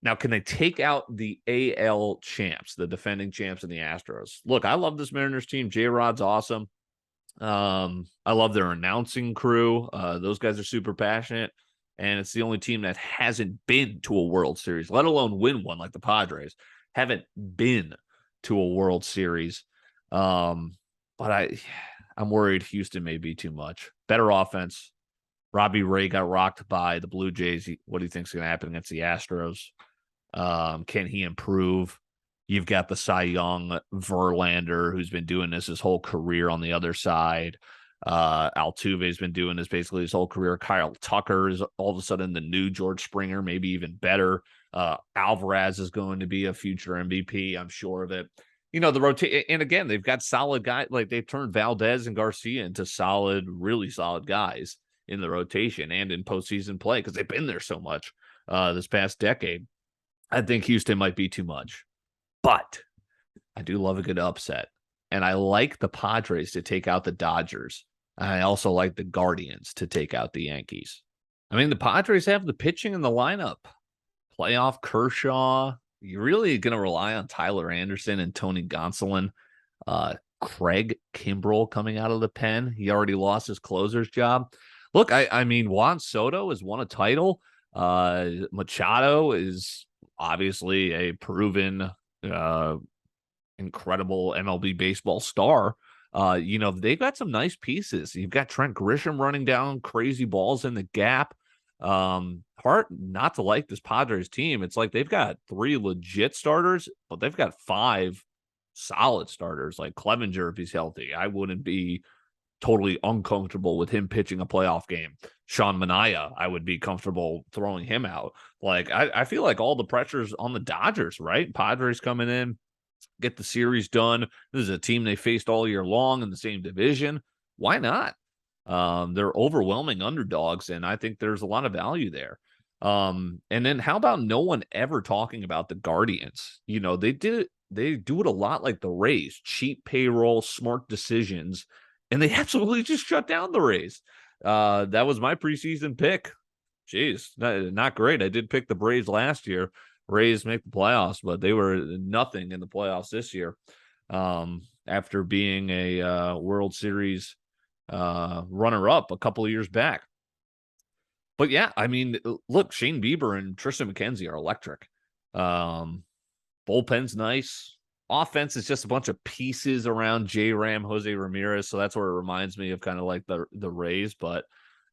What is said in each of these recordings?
Now, can they take out the AL champs, the defending champs and the Astros? Look, I love this Mariners team. J-Rod's awesome. I love their announcing crew. Those guys are super passionate, and it's the only team that hasn't been to a World Series, let alone win one like the Padres. Haven't been to a World Series. But I'm worried Houston may be too much. Better offense. Robbie Ray got rocked by the Blue Jays. What do you think is going to happen against the Astros? Can he improve? You've got the Cy Young Verlander, who's been doing this his whole career on the other side. Altuve's been doing this basically his whole career. Kyle Tucker is all of a sudden the new George Springer, maybe even better. Alvarez is going to be a future MVP. I'm sure of it. You know, the rotate, and again, they've got solid guys. Like they've turned Valdez and Garcia into solid, really solid guys in the rotation and in postseason play because they've been there so much this past decade. I think Houston might be too much, but I do love a good upset. And I like the Padres to take out the Dodgers. I also like the Guardians to take out the Yankees. I mean, the Padres have the pitching in the lineup. Playoff Kershaw. You're really going to rely on Tyler Anderson and Tony Gonsolin. Craig Kimbrell coming out of the pen. He already lost his closer's job. Look, I mean, Juan Soto has won a title. Machado is obviously a proven incredible MLB baseball star. You know, they've got some nice pieces. You've got Trent Grisham running down crazy balls in the gap. Hard not to like this Padres team. It's like they've got 3 legit starters, but they've got 5 solid starters. Like Clevenger, if he's healthy, I wouldn't be totally uncomfortable with him pitching a playoff game. Sean Manaea, I would be comfortable throwing him out. Like, I feel like all the pressure's on the Dodgers, right? Padres coming in, get the series done. This is a team they faced all year long in the same division. Why not? They're overwhelming underdogs, and I think there's a lot of value there. And then how about no one ever talking about the Guardians? You know, they do it a lot like the Rays, cheap payroll, smart decisions, and they absolutely just shut down the Rays. That was my preseason pick. Jeez, not great. I did pick the Braves last year. Rays make the playoffs, but they were nothing in the playoffs this year. After being a World Series runner-up a couple of years back. But yeah, I mean, look, Shane Bieber and Tristan McKenzie are electric. Bullpen's nice. Offense is just a bunch of pieces around J-Ram, Jose Ramirez, so that's where it reminds me of kind of like the Rays. But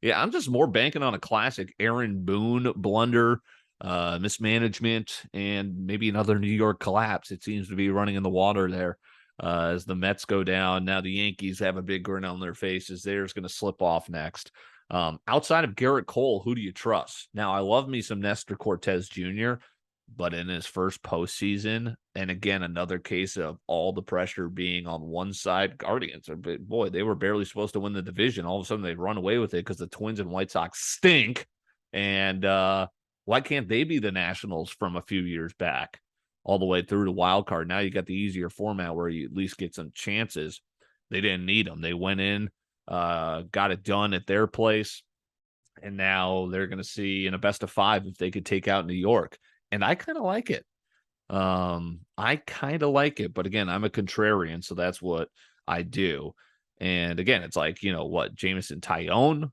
yeah, I'm just more banking on a classic Aaron Boone blunder, mismanagement, and maybe another New York collapse. It seems to be running in the water there as the Mets go down. Now the Yankees have a big grin on their faces. They're just going to slip off next. Outside of Garrett Cole, who do you trust? Now, I love me some Nestor Cortez Jr., but in his first postseason, and again, another case of all the pressure being on one side, Guardians are, boy, they were barely supposed to win the division. All of a sudden, they run away with it because the Twins and White Sox stink. And why can't they be the Nationals from a few years back, all the way through to wild card? Now you got the easier format where you at least get some chances. They didn't need them. They went in, got it done at their place, and now they're going to see in a best of 5 if they could take out New York. And I kind of like it. But again, I'm a contrarian, so that's what I do. And again, it's like, you know what, Jameson Tyone,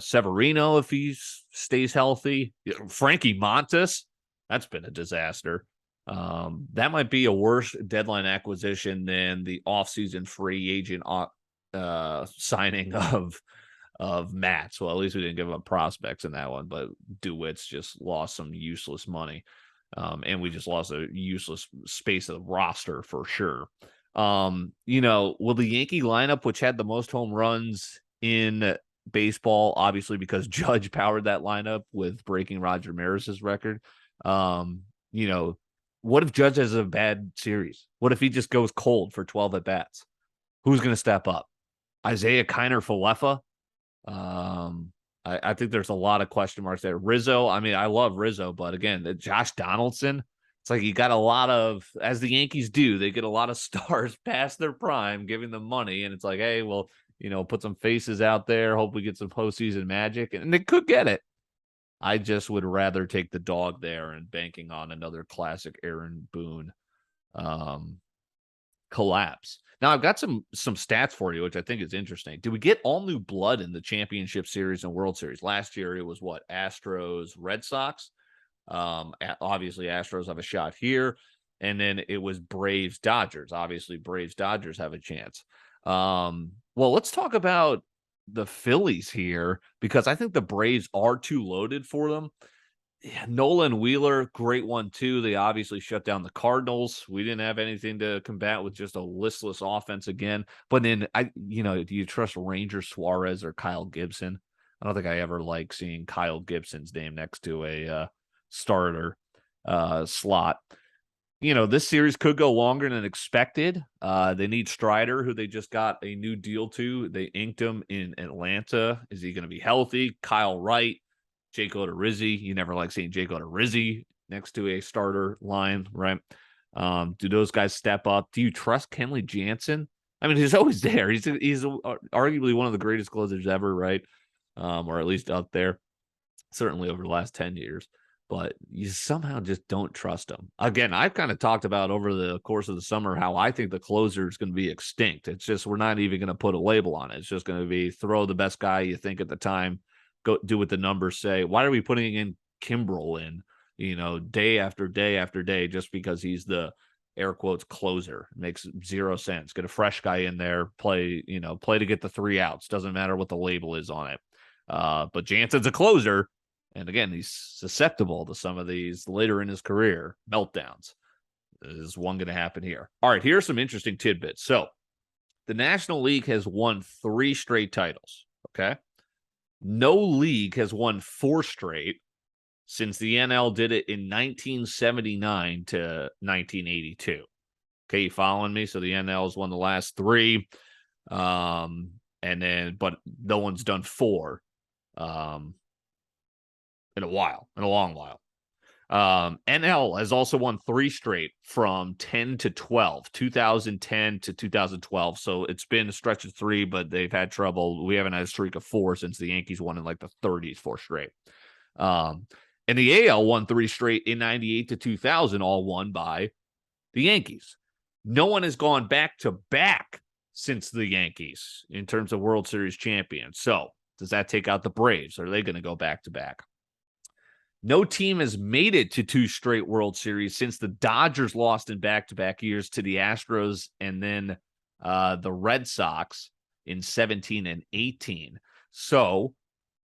Severino, if he stays healthy, Frankie Montas, that's been a disaster. That might be a worse deadline acquisition than the offseason free agent signing of Mats. Well, at least we didn't give up prospects in that one, but DeWitt's just lost some useless money. And we just lost a useless space of the roster for sure. You know, will the Yankee lineup, which had the most home runs in baseball, obviously because Judge powered that lineup with breaking Roger Maris's record. You know, what if Judge has a bad series? What if he just goes cold for 12 at bats? Who's going to step up? Isaiah Kiner Falefa? I think there's a lot of question marks there. Rizzo, I mean, I love Rizzo, but again, Josh Donaldson, it's like you got a lot of, as the Yankees do, they get a lot of stars past their prime, giving them money, and it's like, hey, well, you know, put some faces out there, hope we get some postseason magic, and they could get it. I just would rather take the dog there and banking on another classic Aaron Boone collapse. Now I've got some stats for you, which I think is interesting. Did we get all new blood in the championship series and World Series? Last year it was what? Astros, Red Sox. Obviously Astros have a shot here. And then it was Braves, Dodgers. Obviously Braves, Dodgers have a chance. Well, let's talk about the Phillies here, because I think the Braves are too loaded for them. Yeah, Nolan Wheeler, great one too. They obviously shut down the Cardinals. We didn't have anything to combat with, just a listless offense again. But then do you trust Ranger Suarez or Kyle Gibson? I don't think I ever like seeing Kyle Gibson's name next to a starter slot. This series could go longer than expected. They need Strider, who they just got a new deal to. They inked him in Atlanta. Is he going to be healthy? Kyle Wright, Jake Odorizzi. You never like seeing Jake Odorizzi next to a starter line, right? Do those guys step up? Do you trust Kenley Jansen? I mean, he's always there. He's arguably one of the greatest closers ever, right? Or at least up there, certainly over the last 10 years. But you somehow just don't trust him. Again, I've kind of talked about over the course of the summer how I think the closer is going to be extinct. It's just we're not even going to put a label on it. It's just going to be throw the best guy you think at the time, go do what the numbers say. Why are we putting in Kimbrel day after day after day just because he's the air quotes closer? It makes zero sense. Get a fresh guy in there, play to get the 3 outs. Doesn't matter what the label is on it. But Jansen's a closer. And again, he's susceptible to some of these later in his career meltdowns. Is one going to happen here? All right, here's some interesting tidbits. So the National League has won 3 straight titles, okay? No league has won 4 straight since the NL did it in 1979 to 1982. Okay, you following me? So the NL has won the last 3, but no one's done 4. In a long while. NL has also won 3 straight from 10 to 12, 2010 to 2012. So it's been a stretch of 3, but they've had trouble. We haven't had a streak of 4 since the Yankees won in like the 30s, 4 straight. And the AL won 3 straight in 98 to 2000, all won by the Yankees. No one has gone back to back since the Yankees in terms of World Series champions. So does that take out the Braves? Are they going to go back to back? No team has made it to 2 straight World Series since the Dodgers lost in back-to-back years to the Astros and then the Red Sox in 17 and 18. So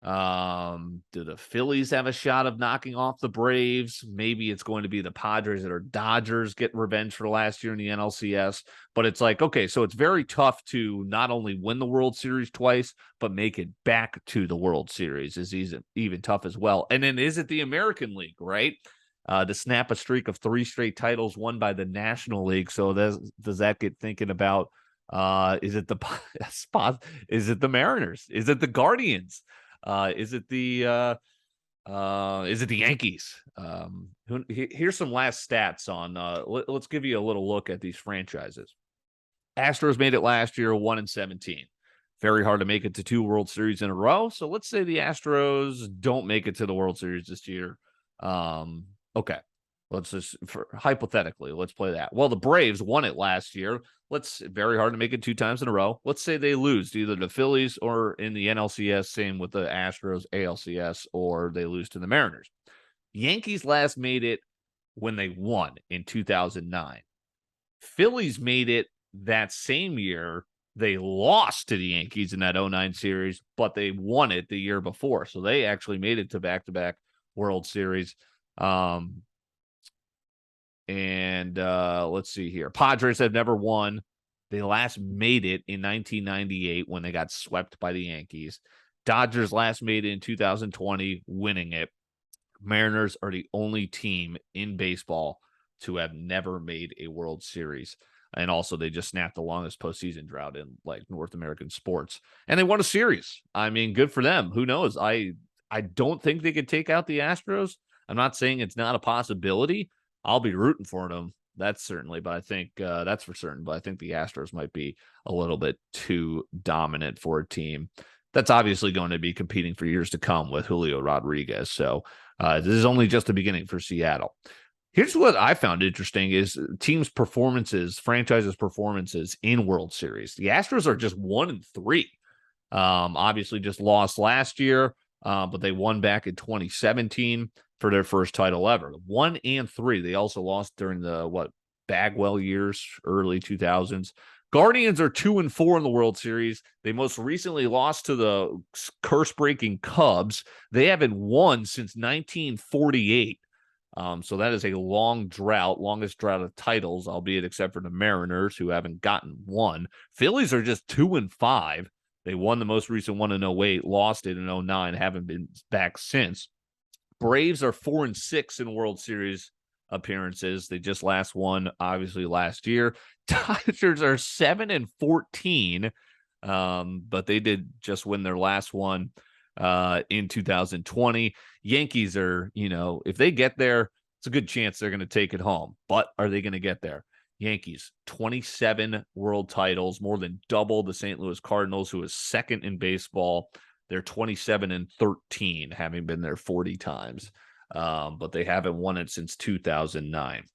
do the Phillies have a shot of knocking off the Braves? Maybe it's going to be the Padres or Dodgers get revenge for last year in the NLCS. But it's like, okay, so it's very tough to not only win the World Series twice, but make it back to the World Series is even tough as well. And then is it the American League, right? To snap a streak of 3 straight titles won by the National League. So does that get thinking about, is it the Mariners? Is it the Guardians? Is it the Yankees? Here's some last stats on. Let's give you a little look at these franchises. Astros made it last year, 1-17. Very hard to make it to 2 World Series in a row. So let's say the Astros don't make it to the World Series this year. Okay. Let's just hypothetically, let's play that. Well, the Braves won it last year. Very hard to make it 2 times in a row. Let's say they lose to either the Phillies or in the NLCS, same with the Astros, ALCS, or they lose to the Mariners. Yankees last made it when they won in 2009. Phillies made it that same year. They lost to the Yankees in that 2009 series, but they won it the year before. So they actually made it to back-to-back World Series. Let's see here. Padres have never won. They last made it in 1998 when they got swept by the Yankees. Dodgers last made it in 2020, winning it. Mariners are the only team in baseball to have never made a World Series. And also, they just snapped the longest postseason drought in like North American sports. And they won a series. I mean, good for them. Who knows? I don't think they could take out the Astros. I'm not saying it's not a possibility. I'll be rooting for them. That's certainly, but I think that's for certain. But I think the Astros might be a little bit too dominant for a team that's obviously going to be competing for years to come with Julio Rodriguez. So this is only just the beginning for Seattle. Here's what I found interesting is teams' performances, franchises' performances in World Series. The Astros are just 1-3. Obviously just lost last year, but they won back in 2017 for their first title ever. 1-3. They also lost during the Bagwell years, early 2000s. Guardians are 2-4 in the World Series. They most recently lost to the curse-breaking Cubs. They haven't won since 1948. So that is a long drought, longest drought of titles, albeit except for the Mariners, who haven't gotten one. Phillies are just 2-5. They won the most recent one in 08, lost it in 09, haven't been back since. Braves are 4-6 in World Series appearances. They just last won, obviously, last year. Dodgers are 7-14, but they did just win their last one in 2020. Yankees are, if they get there, it's a good chance they're going to take it home. But are they going to get there? Yankees, 27 world titles, more than double the St. Louis Cardinals, who is second in baseball. They're 27-13, having been there 40 times. But they haven't won it since 2009.